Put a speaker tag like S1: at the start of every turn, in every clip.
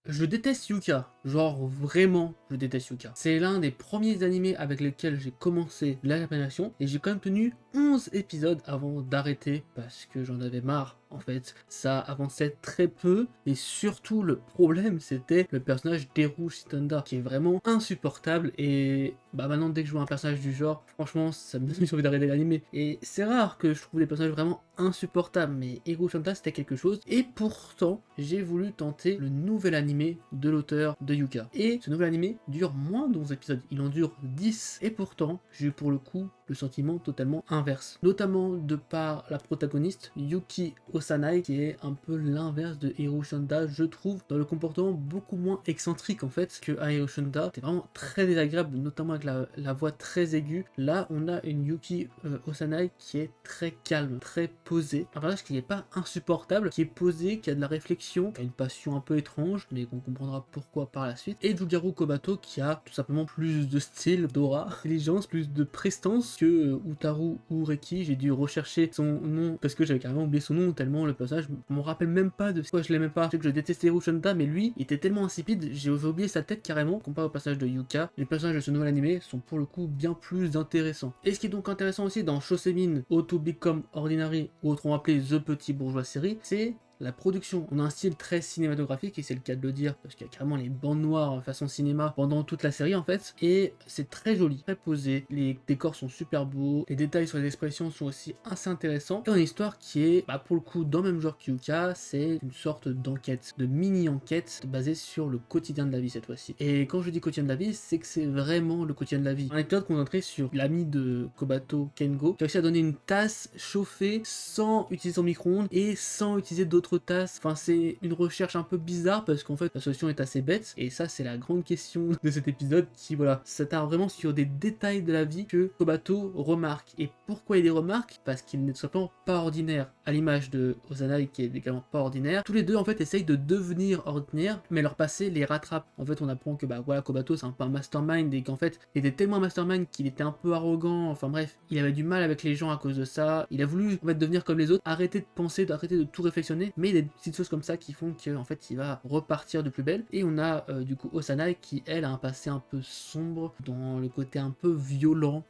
S1: Je déteste Yuka, genre vraiment je déteste Yuka. C'est l'un des premiers animés avec lesquels j'ai commencé la Japanimation et j'ai quand même tenu 11 épisodes avant d'arrêter parce que j'en avais marre. En fait, ça avançait très peu et surtout le problème c'était le personnage d'Eru Shitanda qui est vraiment insupportable et bah maintenant dès que je vois un personnage du genre, franchement ça me donne envie d'arrêter l'animé. Et c'est rare que je trouve des personnages vraiment insupportables mais Eru Shitanda c'était quelque chose et pourtant j'ai voulu tenter le nouvel animé de l'auteur de Yuka. Et ce nouvel animé dure moins d'11 épisodes, il en dure 10 et pourtant j'ai eu pour le coup le sentiment totalement inverse. Notamment de par la protagoniste, Yuki Osanai, qui est un peu l'inverse de Hiro Shonda, je trouve, dans le comportement beaucoup moins excentrique en fait que à Hiro Shonda. C'est vraiment très désagréable, notamment avec la voix très aiguë. Là, on a une Yuki Osanai qui est très calme, très posée. Un personnage qui n'est pas insupportable, qui est posé, qui a de la réflexion, qui a une passion un peu étrange, mais qu'on comprendra pourquoi par la suite. Et Jugaru Kobato qui a tout simplement plus de style, d'aura, d'intelligence, plus de prestance que Utaru Ureki. J'ai dû rechercher son nom parce que j'avais carrément oublié son nom tellement le personnage m'en rappelle même pas de quoi je l'aimais pas. Je sais que je détestais Hiro Shonda, mais lui il était tellement insipide, j'ai oublié sa tête carrément. Comparé au personnage de Yuka, les personnages de ce nouvel animé sont pour le coup bien plus intéressants. Et ce qui est donc intéressant aussi dans Shosemin, How to Become Ordinary, ou autrement appelé The Petit Bourgeois série, c'est la production. On a un style très cinématographique et c'est le cas de le dire parce qu'il y a carrément les bandes noires façon cinéma pendant toute la série en fait, et c'est très joli, très posé, les décors sont super beaux, les détails sur les expressions sont aussi assez intéressants, et une histoire qui est pour le coup dans le même genre que Yuka, c'est une sorte d'enquête, de mini-enquête basée sur le quotidien de la vie cette fois-ci. Et quand je dis quotidien de la vie, c'est que c'est vraiment le quotidien de la vie. Un épisode concentré sur l'ami de Kobato, Kengo, qui a réussi à donner une tasse chauffée sans utiliser son micro-ondes et sans utiliser d'autres tasses. Enfin, c'est une recherche un peu bizarre parce qu'en fait la solution est assez bête, et ça c'est la grande question de cet épisode qui voilà, s'attarde vraiment sur des détails de la vie que Kobato remarque. Et pourquoi il les remarque? Parce qu'il n'est tout simplement pas ordinaire, à l'image de Ozanai qui est également pas ordinaire. Tous les deux en fait essayent de devenir ordinaire, mais leur passé les rattrape. En fait on apprend que voilà, Kobato c'est un peu un mastermind et qu'en fait il était tellement un mastermind qu'il était un peu arrogant, enfin bref, il avait du mal avec les gens à cause de ça, il a voulu en fait devenir comme les autres, arrêter de penser, arrêter de tout réflexionner, mais il y a des petites choses comme ça qui font qu'en fait il va repartir de plus belle. Et on a du coup Osanai qui elle a un passé un peu sombre, dans le côté un peu violent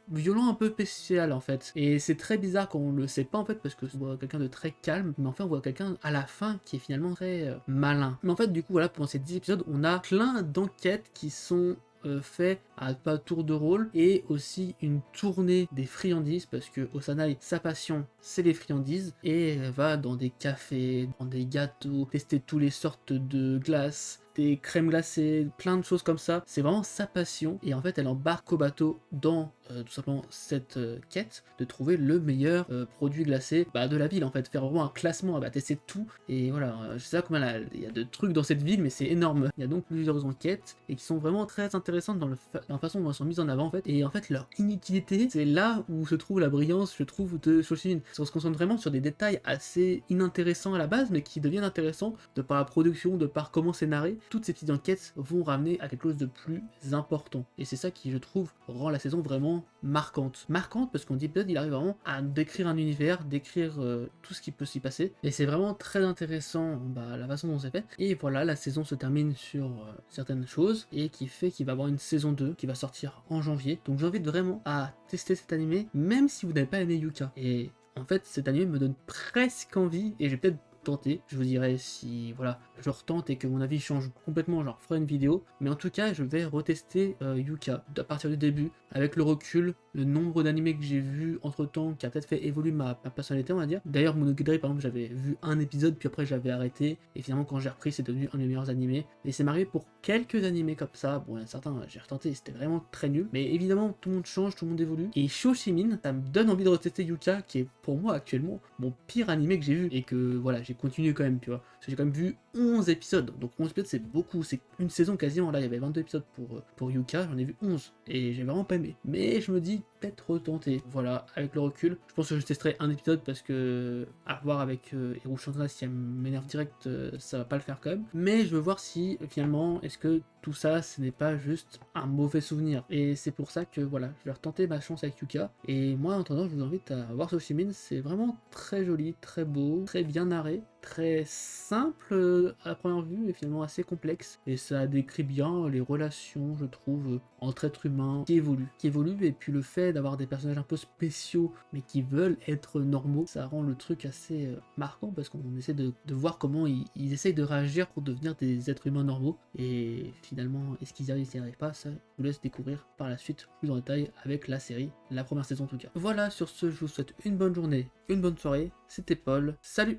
S1: un peu spécial en fait, et c'est très bizarre quand on le sait pas en fait, parce que on voit quelqu'un de très calme, mais en fait on voit quelqu'un à la fin qui est finalement très malin. Mais en fait du coup voilà, pendant ces 10 épisodes on a plein d'enquêtes qui sont fait à pas tour de rôle, et aussi une tournée des friandises parce que Osanai, sa passion c'est les friandises, et elle va dans des cafés, dans des gâteaux, tester toutes les sortes de glaces, des crèmes glacées, plein de choses comme ça. C'est vraiment sa passion, et en fait elle embarque Kobato dans tout simplement cette quête de trouver le meilleur produit glacé de la ville, en fait faire vraiment un classement, elle va tester tout, et voilà, je sais pas combien il y a de trucs dans cette ville mais c'est énorme. Il y a donc plusieurs enquêtes et qui sont vraiment très intéressantes dans la façon dont elles sont mises en avant en fait, et en fait leur inutilité, c'est là où se trouve la brillance je trouve de Shoshin. On se concentre vraiment sur des détails assez inintéressants à la base mais qui deviennent intéressants de par la production, de par comment c'est narré. Toutes ces petites enquêtes vont ramener à quelque chose de plus important, et c'est ça qui je trouve rend la saison vraiment marquante parce qu'on dit peut-être il arrive vraiment à décrire un univers, décrire tout ce qui peut s'y passer, et c'est vraiment très intéressant la façon dont c'est fait. Et voilà, la saison se termine sur certaines choses, et qui fait qu'il va y avoir une saison 2 qui va sortir en janvier, donc j'invite vraiment à tester cet animé même si vous n'avez pas aimé Yuka. Et en fait cet animé me donne presque envie, et j'ai peut-être tenter, je vous dirai si voilà je retente et que mon avis change complètement, genre ferai une vidéo, mais en tout cas je vais retester Yuka à partir du début, avec le recul, le nombre d'animés que j'ai vu entre temps qui a peut-être fait évoluer ma personnalité on va dire. D'ailleurs Monogatari par exemple j'avais vu un épisode puis après j'avais arrêté, et finalement quand j'ai repris c'est devenu un des meilleurs animés, et c'est m'arrivé pour quelques animés comme ça. Bon il y en a certains j'ai retenté c'était vraiment très nul, mais évidemment tout le monde change, tout le monde évolue, et Shoshimin ça me donne envie de retester Yuka qui est pour moi actuellement mon pire animé que j'ai vu, et que voilà j'ai continué quand même tu vois, parce que j'ai quand même vu 11 épisodes, donc 11 épisodes c'est beaucoup, c'est une saison quasiment. Là il y avait 22 épisodes pour Yuka, j'en ai vu 11 et j'ai vraiment pas aimé, mais je me dis peut-être retenter. Voilà, avec le recul, je pense que je testerai un épisode parce que à voir avec Hiro Chandra, si elle m'énerve direct, ça va pas le faire quand même. Mais je veux voir si finalement, est-ce que tout ça, ce n'est pas juste un mauvais souvenir. Et c'est pour ça que voilà, je vais retenter ma chance avec Yuka. Et moi, en attendant, je vous invite à voir Soshimin. C'est vraiment très joli, très beau, très bien narré, très simple à première vue et finalement assez complexe. Et ça décrit bien les relations, je trouve, entre êtres humains qui évoluent. Et puis le fait d'avoir des personnages un peu spéciaux, mais qui veulent être normaux, ça rend le truc assez marquant parce qu'on essaie de voir comment ils essayent de réagir pour devenir des êtres humains normaux. Et finalement, est-ce qu'ils y arrivent, s'ils n'y arrivent pas, ça, je vous laisse découvrir par la suite plus en détail avec la série, la première saison en tout cas. Voilà, sur ce, je vous souhaite une bonne journée, une bonne soirée. C'était Paul, salut!